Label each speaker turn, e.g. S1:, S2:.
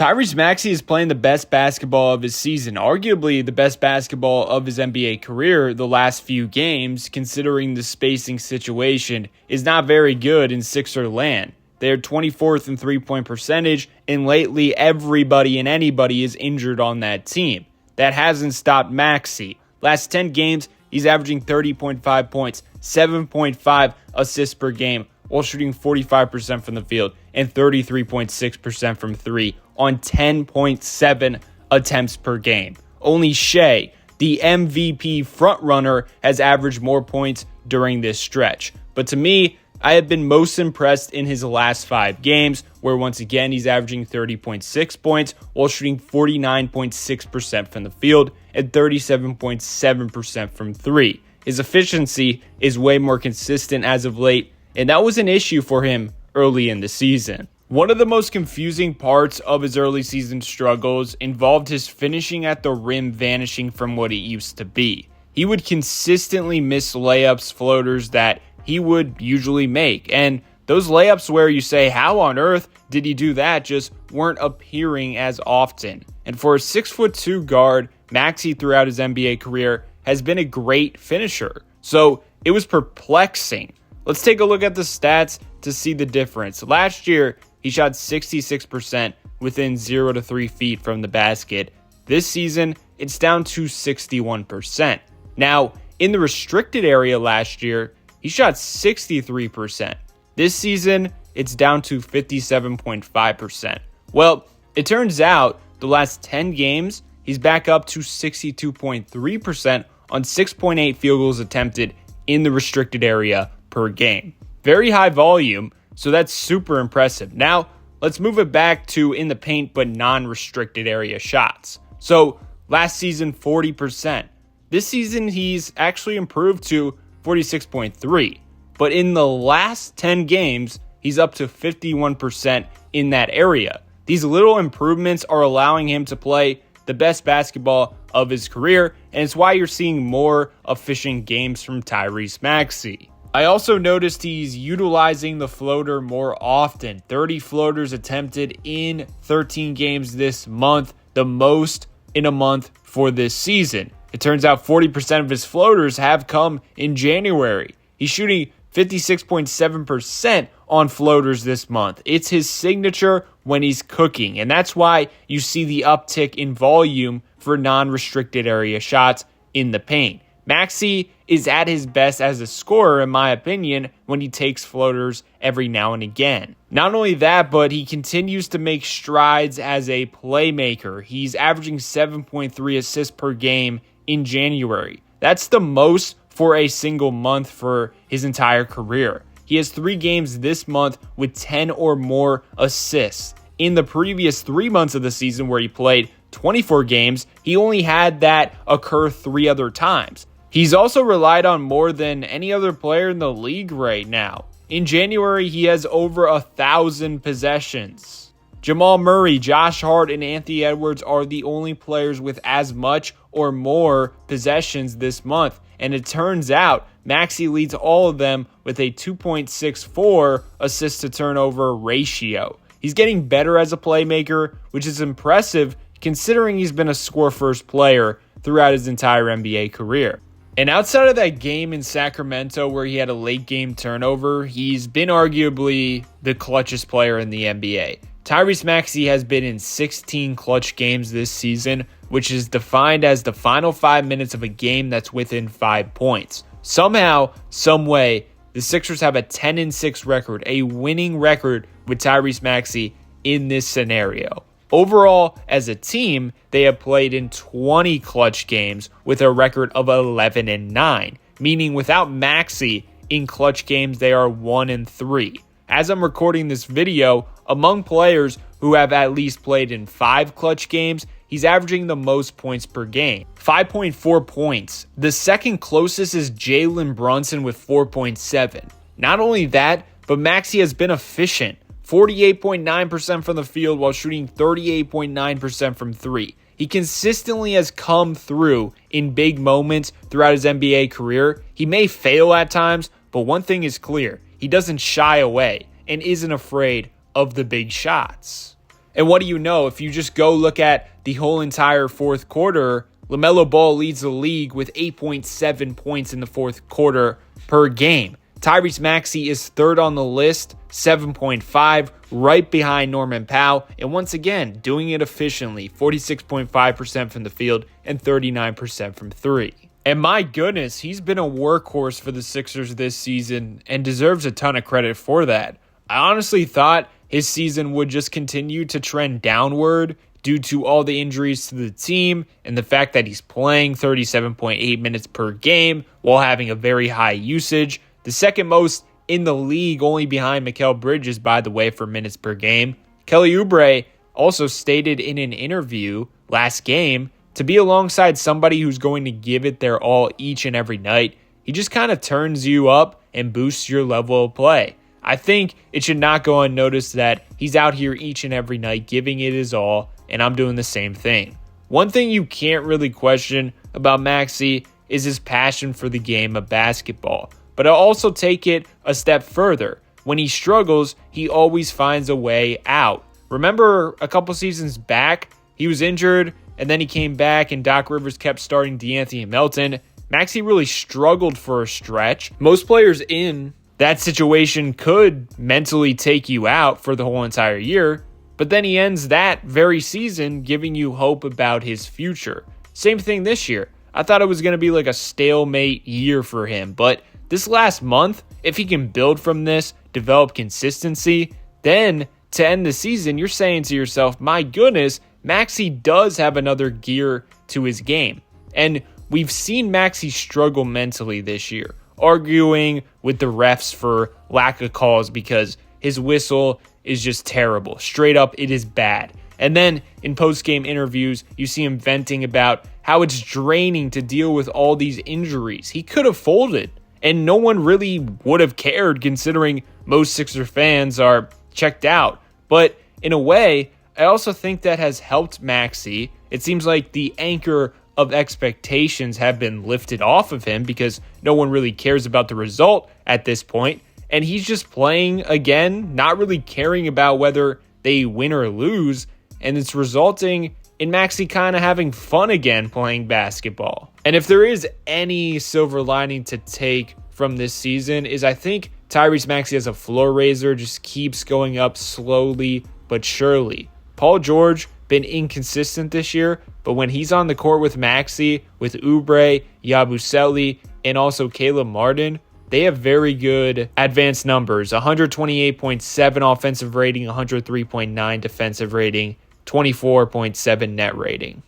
S1: Tyrese Maxey is playing the best basketball of his season, arguably the best basketball of his NBA career the last few games, considering the spacing situation is not very good in Sixer land. They're 24th in three-point percentage, and lately everybody and anybody is injured on that team. That hasn't stopped Maxey. Last 10 games, he's averaging 30.5 points, 7.5 assists per game, while shooting 45% from the field and 33.6% from three on 10.7 attempts per game. Only Shea, the MVP frontrunner, has averaged more points during this stretch. But to me, I have been most impressed in his last 5 games, where once again he's averaging 30.6 points while shooting 49.6% from the field and 37.7% from three. His efficiency is way more consistent as of late, and that was an issue for him early in the season. One of the most confusing parts of his early season struggles involved his finishing at the rim vanishing from what it used to be. He would consistently miss layups, floaters that he would usually make, and those layups where you say, how on earth did he do that, just weren't appearing as often. And for a 6'2" guard, Maxey throughout his NBA career has been a great finisher. So it was perplexing. Let's take a look at the stats to see the difference. Last year, he shot 66% within 0 to 3 feet from the basket. This season, it's down to 61%. Now, in the restricted area last year, he shot 63%. This season, it's down to 57.5%. Well, it turns out the last 10 games, he's back up to 62.3% on 6.8 field goals attempted in the restricted area per game. Very high volume, so that's super impressive. Now, let's move it back to in the paint but non-restricted area shots. So, last season, 40%. This season, he's actually improved to 46.3%. But in the last 10 games, he's up to 51% in that area. These little improvements are allowing him to play the best basketball of his career, and it's why you're seeing more efficient games from Tyrese Maxey. I also noticed he's utilizing the floater more often. 30 floaters attempted in 13 games this month, the most in a month for this season. It turns out 40% of his floaters have come in January. He's shooting 56.7% on floaters this month. It's his signature when he's cooking, and that's why you see the uptick in volume for non-restricted area shots in the paint. Maxey is at his best as a scorer, in my opinion, when he takes floaters every now and again. Not only that, but he continues to make strides as a playmaker. He's averaging 7.3 assists per game in January. That's the most for a single month for his entire career. He has 3 games this month with 10 or more assists. In the previous 3 months of the season where he played 24 games, he only had that occur 3 other times. He's also relied on more than any other player in the league right now. In January, he has over 1,000 possessions. Jamal Murray, Josh Hart, and Anthony Edwards are the only players with as much or more possessions this month. And it turns out Maxey leads all of them with a 2.64 assist to turnover ratio. He's getting better as a playmaker, which is impressive considering he's been a score-first player throughout his entire NBA career. And outside of that game in Sacramento where he had a late-game turnover, he's been arguably the clutchest player in the NBA. Tyrese Maxey has been in 16 clutch games this season, which is defined as the final 5 minutes of a game that's within 5 points. Somehow, someway, the Sixers have a 10-6 record, a winning record with Tyrese Maxey in this scenario. Overall, as a team, they have played in 20 clutch games with a record of 11-9, meaning without Maxey in clutch games, they are 1-3. As I'm recording this video, among players who have at least played in 5 clutch games, he's averaging the most points per game, 5.4 points. The second closest is Jalen Brunson with 4.7. Not only that, but Maxey has been efficient. 48.9% from the field while shooting 38.9% from three. He consistently has come through in big moments throughout his NBA career. He may fail at times, but one thing is clear. He doesn't shy away and isn't afraid of the big shots. And what do you know? If you just go look at the whole entire fourth quarter, LaMelo Ball leads the league with 8.7 points in the fourth quarter per game. Tyrese Maxey is third on the list, 7.5, right behind Norman Powell. And once again, doing it efficiently, 46.5% from the field and 39% from three. And my goodness, he's been a workhorse for the Sixers this season and deserves a ton of credit for that. I honestly thought his season would just continue to trend downward due to all the injuries to the team and the fact that he's playing 37.8 minutes per game while having a very high usage. The second most in the league, only behind Mikal Bridges, by the way, for minutes per game. Kelly Oubre also stated in an interview last game to be alongside somebody who's going to give it their all each and every night. He just kind of turns you up and boosts your level of play. I think it should not go unnoticed that he's out here each and every night giving it his all, and I'm doing the same thing. One thing you can't really question about Maxey is his passion for the game of basketball. But I'll also take it a step further. When he struggles, he always finds a way out. Remember a couple seasons back, he was injured, and then he came back and Doc Rivers kept starting DeAnthony Melton. Maxey really struggled for a stretch. Most players in that situation could mentally take you out for the whole entire year, but then he ends that very season giving you hope about his future. Same thing this year. I thought it was going to be like a stalemate year for him, but this last month, if he can build from this, develop consistency, then to end the season, you're saying to yourself, my goodness, Maxey does have another gear to his game. And we've seen Maxey struggle mentally this year, arguing with the refs for lack of calls because his whistle is just terrible. Straight up, it is bad. And then in post-game interviews, you see him venting about how it's draining to deal with all these injuries. He could have folded, and no one really would have cared considering most Sixer fans are checked out. But in a way, I also think that has helped Maxey. It seems like the anchor of expectations have been lifted off of him because no one really cares about the result at this point. And he's just playing again, not really caring about whether they win or lose. And it's resulting in Maxey kind of having fun again playing basketball. And if there is any silver lining to take from this season is I think Tyrese Maxey as a floor raiser just keeps going up slowly but surely. Paul George been inconsistent this year, but when he's on the court with Maxey, with Oubre, Yabusele, and also Caleb Martin, they have very good advanced numbers. 128.7 offensive rating, 103.9 defensive rating, 24.7 net rating.